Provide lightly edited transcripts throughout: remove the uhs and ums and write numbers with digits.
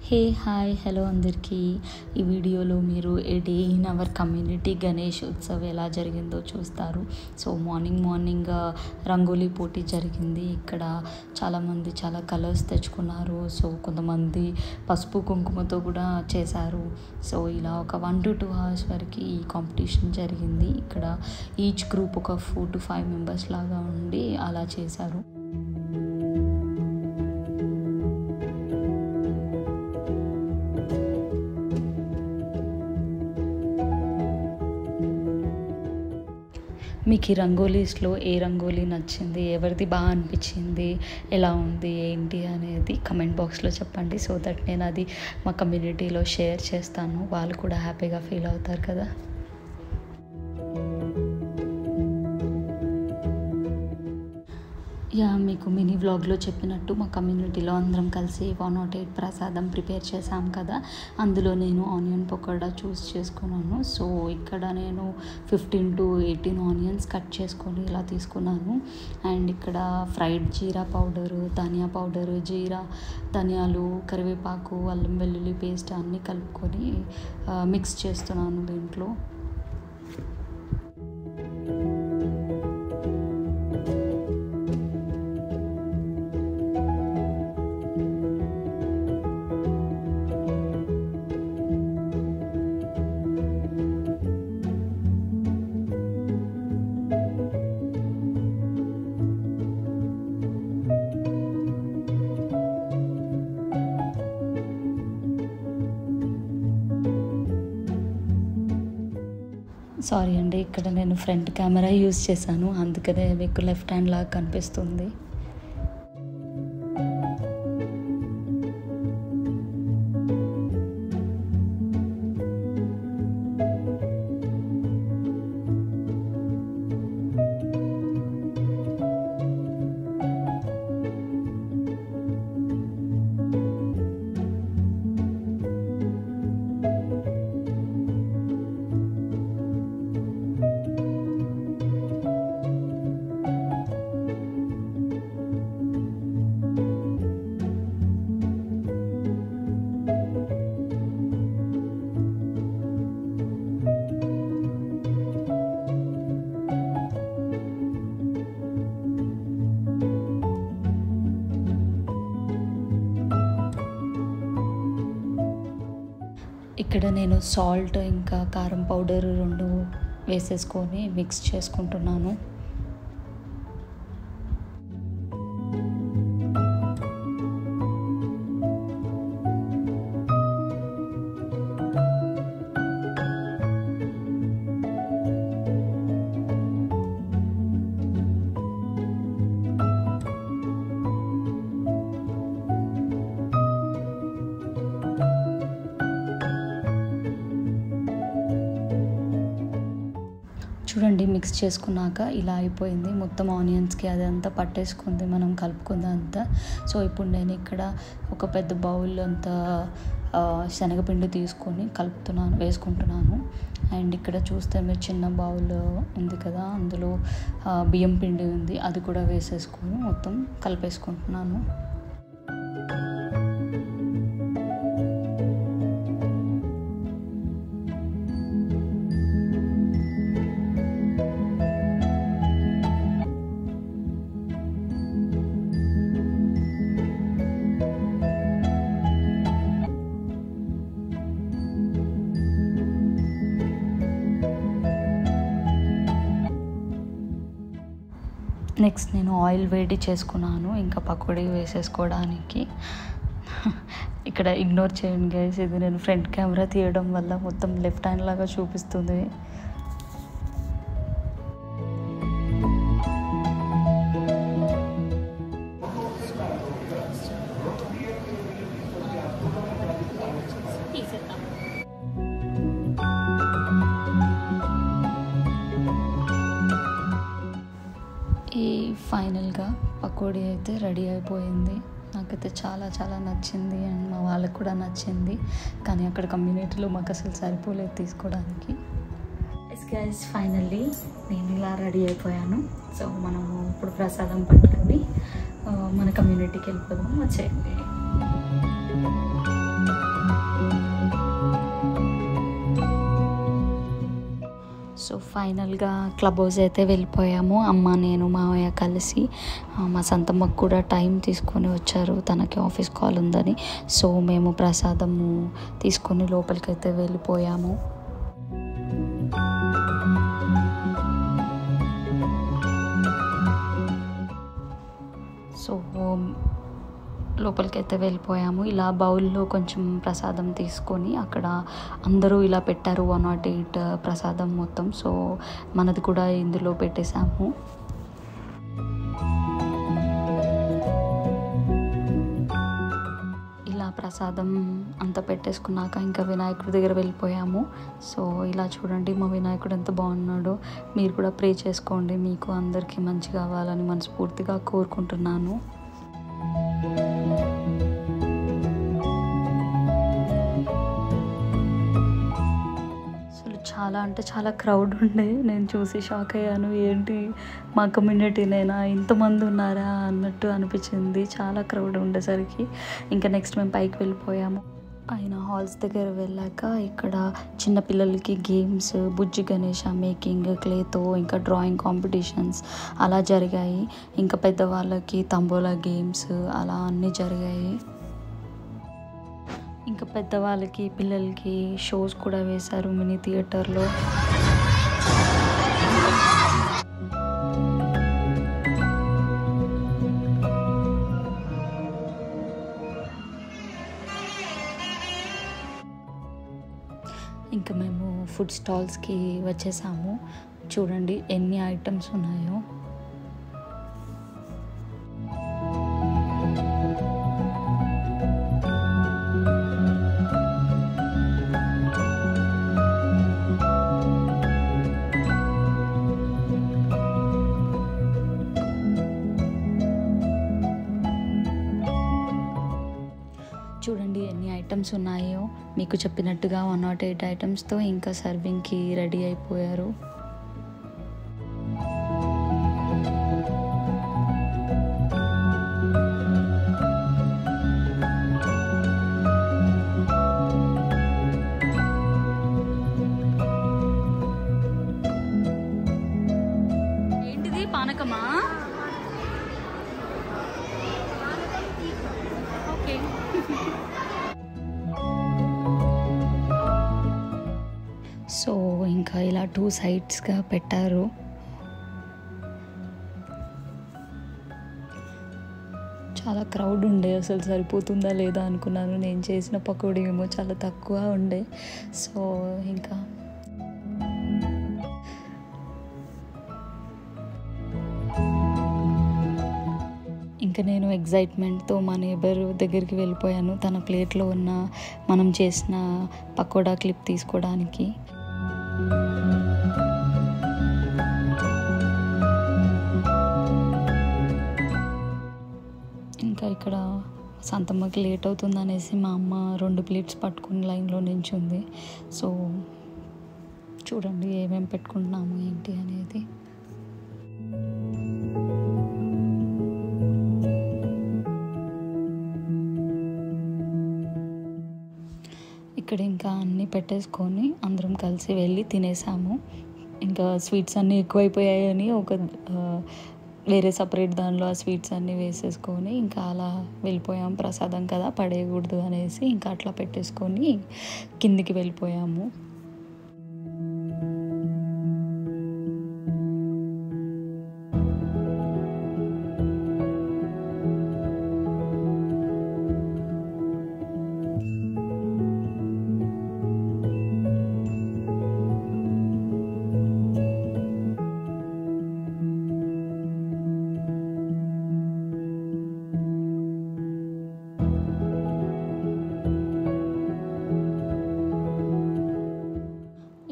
Hey hi hello అందరికీ. ఈ వీడియోలో మీరు a day in our community Ganesh Utsav ఎలా జరిగిందో చూస్తారు. సో మార్నింగ్ రంగోలీ పోటీ జరిగింది. ఇక్కడ చాలామంది చాలా కలర్స్ తెచ్చుకున్నారు. సో కొంతమంది పసుపు కుంకుమతో కూడా చేశారు. సో ఇలా ఒక 1 to 2 hours వరకు ఈ కాంపిటీషన్ జరిగింది. ఇక్కడ ఈచ్ గ్రూప్ ఒక 4 to 5 మెంబర్స్ లాగా ఉండి అలా చేశారు. మీకు ఈ రంగోలీస్లో ఏ రంగోలీ నచ్చింది, ఎవరిది బాగా అనిపించింది, ఎలా ఉంది ఏంటి అనేది కమెంట్ బాక్స్లో చెప్పండి. సో దట్ నేను అది మా కమ్యూనిటీలో షేర్ చేస్తాను. వాళ్ళు కూడా హ్యాపీగా ఫీల్ అవుతారు కదా. మీకు మినీ వ్లాగ్లో చెప్పినట్టు మా కమ్యూనిటీలో అందరం కలిసి 108 ప్రసాదం ప్రిపేర్ చేశాం కదా. అందులో నేను ఆనియన్ పకోడా చూస్ చేసుకున్నాను. సో ఇక్కడ నేను 15 to 18 ఆనియన్స్ కట్ చేసుకొని ఇలా తీసుకున్నాను. అండ్ ఇక్కడ ఫ్రైడ్ జీరా పౌడరు, ధనియా పౌడరు, జీరా, ధనియాలు, కరివేపాకు, అల్లం వెల్లుల్లి పేస్ట్ అన్నీ కలుపుకొని మిక్స్ చేస్తున్నాను దీంట్లో. సారీ అండి, ఇక్కడ నేను ఫ్రంట్ కెమెరా యూజ్ చేశాను, అందుకనే మీకు లెఫ్ట్ హ్యాండ్ లాగా కనిపిస్తుంది. ఇక్కడ నేను సాల్ట్ ఇంకా కారం పౌడర్ 2 వేసేసుకొని మిక్స్ చేసుకుంటున్నాను. చూడండి, మిక్స్ చేసుకున్నాక ఇలా అయిపోయింది. మొత్తం ఆనియన్స్కి అదంతా పట్టేసుకుంది మనం కలుపుకుందంతా. సో ఇప్పుడు నేను ఇక్కడ ఒక పెద్ద బౌల్ అంతా శనగపిండి తీసుకొని వేసుకుంటున్నాను. అండ్ ఇక్కడ చూస్తే మీరు చిన్న బౌల్ ఉంది కదా, అందులో బియ్యం పిండి ఉంది, అది కూడా వేసేసుకొని మొత్తం కలిపేసుకుంటున్నాను. నెక్స్ట్ నేను ఆయిల్ వేడి చేసుకున్నాను ఇంకా పకోడీ వేసేసుకోవడానికి. ఇక్కడ ఇగ్నోర్ చేయండి గైస్, ఇది నేను ఫ్రంట్ కెమెరా తీయడం వల్ల మొత్తం లెఫ్ట్ హ్యాండ్ లాగా చూపిస్తుంది. ఫైనల్గా పకోడీ అయితే రెడీ అయిపోయింది. నాకైతే చాలా చాలా నచ్చింది అండ్ మా వాళ్ళకి కూడా నచ్చింది. కానీ అక్కడ కమ్యూనిటీలో మాకు అసలు సరిపోలేదు తీసుకోవడానికి. గైస్ ఫైనల్లీ నేను ఇలా రెడీ అయిపోయాను. సో మనము ఇప్పుడు ప్రసాదం పట్టుకొని మన కమ్యూనిటీకి వెళ్ళిపోదాం. వచ్చేయండి. ఫైనల్గా క్లబ్ హౌస్ అయితే వెళ్ళిపోయాము. అమ్మ, నేను, మావయ్య కలిసి. మా సంతమ్మకు కూడా టైం తీసుకొని వచ్చారు, తనకి ఆఫీస్ కాల్ ఉందని. సో మేము ప్రసాదము తీసుకొని లోపలికైతే వెళ్ళిపోయాము. సో లోపలికైతే వెళ్ళిపోయాము. ఇలా బౌల్లో కొంచెం ప్రసాదం తీసుకొని అక్కడ అందరూ ఇలా పెట్టారు 108 ప్రసాదం మొత్తం. సో మనది కూడా ఇందులో పెట్టేశాము. ఇలా ప్రసాదం అంతా పెట్టేసుకున్నాక ఇంకా వినాయకుడి దగ్గర వెళ్ళిపోయాము. సో ఇలా చూడండి మా వినాయకుడు ఎంత బాగున్నాడో. మీరు కూడా ప్రే చేసుకోండి, మీకు అందరికీ మంచి కావాలని మనస్ఫూర్తిగా కోరుకుంటున్నాను. చాలా అంటే చాలా క్రౌడ్ ఉండే. నేను చూసి షాక్ అయ్యాను, ఏంటి మా కమ్యూనిటీనేనా, ఇంతమంది ఉన్నారా అన్నట్టు అనిపించింది. చాలా క్రౌడ్ ఉండేసరికి ఇంకా నెక్స్ట్ మేము పైకి వెళ్ళిపోయాము. పైన హాల్స్ దగ్గర వెళ్ళాక ఇక్కడ చిన్నపిల్లలకి గేమ్స్, బుజ్జి గణేష మేకింగ్ క్లేతో, ఇంకా డ్రాయింగ్ కాంపిటీషన్స్ అలా జరిగాయి. ఇంకా పెద్దవాళ్ళకి తంబోలా గేమ్స్ అలా అన్నీ జరిగాయి. ఇంకా పెద్దవాళ్ళకి పిల్లలకి షోస్ కూడా వేశారు మినీ థియేటర్లో. ఇంకా మేము ఫుడ్ స్టాల్స్కి వచ్చేసాము. చూడండి ఎన్ని ఐటమ్స్ ఉన్నాయో. చూడండి ఎన్ని ఐటమ్స్ ఉన్నాయో. మీకు చెప్పినట్టుగా 108 ఐటమ్స్తో ఇంకా సర్వింగ్కి రెడీ అయిపోయారు. ఏంటిది, పానకమా? ఓకే. సో ఇంకా ఇలా 2 సైడ్స్గా పెట్టారు. చాలా క్రౌడ్ ఉండే, అసలు సరిపోతుందా లేదా అనుకున్నాను. నేను చేసిన పకోడీ ఏమో చాలా తక్కువ ఉండే. సో ఇంకా నేను ఎగ్జైట్మెంట్తో మా నేబర్ దగ్గరికి వెళ్ళిపోయాను, తన ప్లేట్లో ఉన్న మనం చేసిన పకోడా క్లిప్ తీసుకోవడానికి. ఇంకా ఇక్కడ సంతమ్మకి లేట్ అవుతుంది అనేసి మా అమ్మ 2 ప్లేట్స్ పట్టుకుని లైన్లో నించుంది. సో చూడండి ఏమేమి పెట్టుకుంటున్నాము ఏంటి అనేది. ఇక్కడ ఇంకా అన్నీ పెట్టేసుకొని అందరం కలిసి వెళ్ళి తినేసాము. ఇంకా స్వీట్స్ అన్నీ ఎక్కువైపోయాయని వేరే సపరేట్ దానిలో ఆ స్వీట్స్ అన్నీ వేసేసుకొని ఇంకా అలా వెళ్ళిపోయాం. ప్రసాదం కదా, పడేయకూడదు అనేసి ఇంకా అట్లా పెట్టేసుకొని కిందికి వెళ్ళిపోయాము.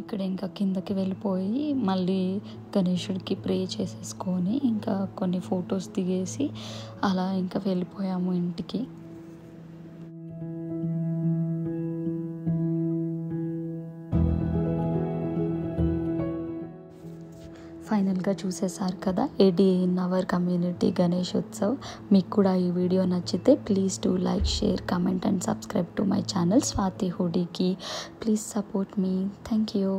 ఇక్కడ ఇంకా కిందకి వెళ్ళిపోయి మళ్ళీ గణేశుడికి ప్రే చేసేసుకొని ఇంకా కొన్ని ఫొటోస్ దిగేసి అలా ఇంకా వెళ్ళిపోయాము ఇంటికి. ఫైనల్గా చూసేసారు కదా, a day in our community Ganesh Utsav. మీకు కూడా ఈ వీడియో నచ్చితే please do like, share, comment and subscribe to my channel Swathi హుడీకి. Please support me. Thank you.